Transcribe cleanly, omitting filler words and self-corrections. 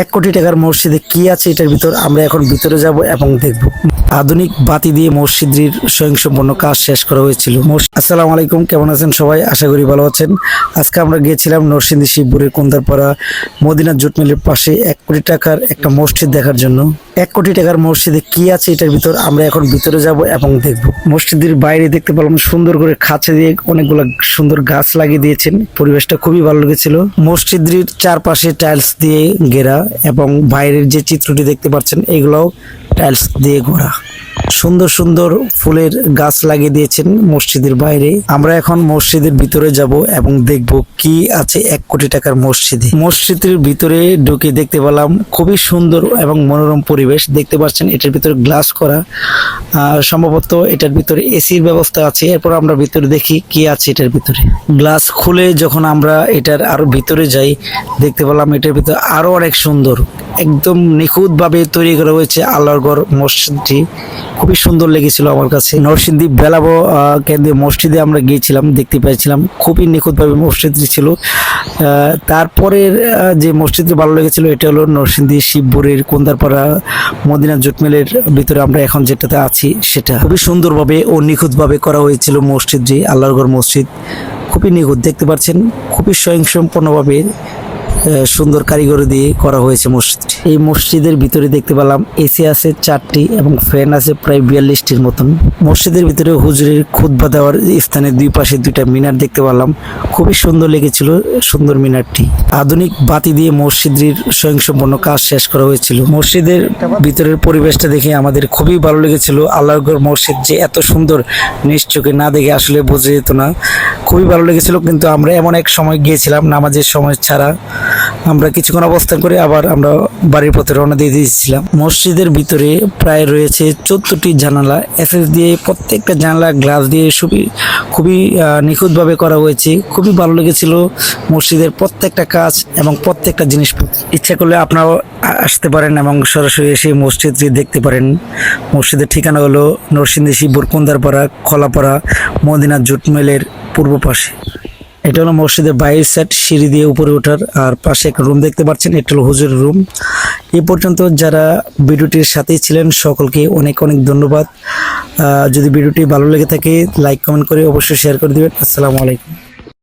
1 কোটি টাকার মসজিদে কি আছে এটার ভিতর আমরা এখন ভিতরে যাব এবং দেখব। আধুনিক বাতি দিয়ে মসজিদের স্বয়ংসম্পূর্ণ কাজ শেষ করা হয়েছিল। আসসালামু আলাইকুম, কেমন আছেন সবাই? আশা করি ভালো আছেন। আজকে আমরা গিয়েছিলাম নরসিংদী শিবপুরের কুন্দারপাড়া মদিনা জুট মিলের পাশে 1 কোটি টাকার একটা মসজিদ দেখার জন্য। 1 কোটি টাকার মসজিদে কি আছে এটার ভিতর আমরা এখন ভিতরে যাব এবং দেখব। মসজিদের বাইরে দেখতে পেলাম সুন্দর করে খাঁচা দিয়ে অনেকগুলো সুন্দর গাছ লাগিয়ে দিয়েছেন, পরিবেশটা খুবই ভালো লেগেছিল। মসজিদের চারপাশে টাইলস দিয়ে ঘেরা এবং বাইরের যে চিত্রটি দেখতে পাচ্ছেন এগুলোও টাইলস দিয়ে ঘোরা। সুন্দর সুন্দর ফুলের গাছ লাগিয়ে দিয়েছেন মসজিদের বাইরে। আমরা এখন মসজিদের ভিতরে যাব এবং দেখব কি আছে 1 কোটি টাকার মসজিদে। মসজিদের ভিতরে ঢুকে দেখতে পেলাম খুবই সুন্দর এবং মনোরম পরিবেশ। দেখতে পাচ্ছেন এটার ভিতরে গ্লাস করা, সম্ভবত এটার ভিতরে এসির ব্যবস্থা আছে। এরপর আমরা ভিতরে দেখি কি আছে এটার ভিতরে। গ্লাস খুলে যখন আমরা এটার আরো ভিতরে যাই দেখতে পেলাম এটার ভিতরে আরো অনেক সুন্দর, একদম নিখুঁতভাবে তৈরি করা হয়েছে আল্লাহর ঘর মসজিদটি। খুবই সুন্দর লেগেছিল আমার কাছে। নরসিংদী বেলাবো কেন্দ্রীয় মসজিদে আমরা গিয়েছিলাম, দেখতে পাইছিলাম খুবই নিখুঁতভাবে মসজিদটি ছিল। তারপরের যে মসজিদটি ভালো লেগেছিল এটা হলো নরসিংদী শিবপুরের কুন্দারপাড়া মদিনা জুট মিলের ভিতরে আমরা এখন যেটাতে আছি সেটা। খুবই সুন্দরভাবে ও নিখুঁতভাবে করা হয়েছিল মসজিদটি। আল্লাহর ঘর মসজিদ খুবই নিখুঁত, দেখতে পাচ্ছেন খুবই স্বয়ংসম্পূর্ণভাবে সুন্দর কারিগরি দিয়ে করা হয়েছে মসজিদটি। এই মসজিদের ভিতরে দেখতে পেলাম এসি আছে 4টি এবং ফ্যান আছে প্রায় 42টির মতন। মসজিদের ভিতরে হুজুরের খুতবা দেওয়ার স্থানে দুই পাশে 2টা মিনার দেখতে পেলাম, খুবই সুন্দর লেগেছিল সুন্দর মিনারটি। আধুনিক বাতি দিয়ে মসজিদের স্বয়ংসম্পূর্ণ কাজ শেষ করা হয়েছিল। মসজিদের ভিতরের পরিবেশটা দেখে আমাদের খুবই ভালো লেগেছিল। আল্লাহর ঘর মসজিদ যে এত সুন্দর নিজ চোখে না দেখে আসলে বোঝা যেত না, খুবই ভালো লেগেছিল। কিন্তু আমরা এমন এক সময় গিয়েছিলাম নামাজের সময় ছাড়া, আমরা কিছুক্ষণ অবস্থান করে আবার আমরা বাড়ির পথে রওনা দিয়ে দিয়েছিলাম। মসজিদের ভিতরে প্রায় রয়েছে 14টি জানালা, এসএস দিয়ে প্রত্যেকটা জানালা গ্লাস দিয়ে খুবই নিখুঁতভাবে করা হয়েছে। খুবই ভালো লেগেছিল মসজিদের প্রত্যেকটা কাজ এবং প্রত্যেকটা জিনিসপত্র। ইচ্ছা করলে আপনারাও আসতে পারেন এবং সরাসরি এসে মসজিদটি দেখতে পারেন। মসজিদের ঠিকানা হলো নরসিংদী শিবপুর কুন্দারপাড়া খোলাপাড়া মদিনা জুট মিলের পূর্ব পাশে। এটা হলো মসজিদের বাইরের সাইড, সিঁড়ি দিয়ে উপরে ওঠার। আর পাশে একটা রুম দেখতে পাচ্ছেন, এটা হলো হুজুরের রুম। এই পর্যন্ত যারা ভিডিওটির সাথেই ছিলেন সকলকে অনেক অনেক ধন্যবাদ। যদি ভিডিওটি ভালো লেগে থাকে লাইক কমেন্ট করে অবশ্যই শেয়ার করে দিবেন। আসসালামু আলাইকুম।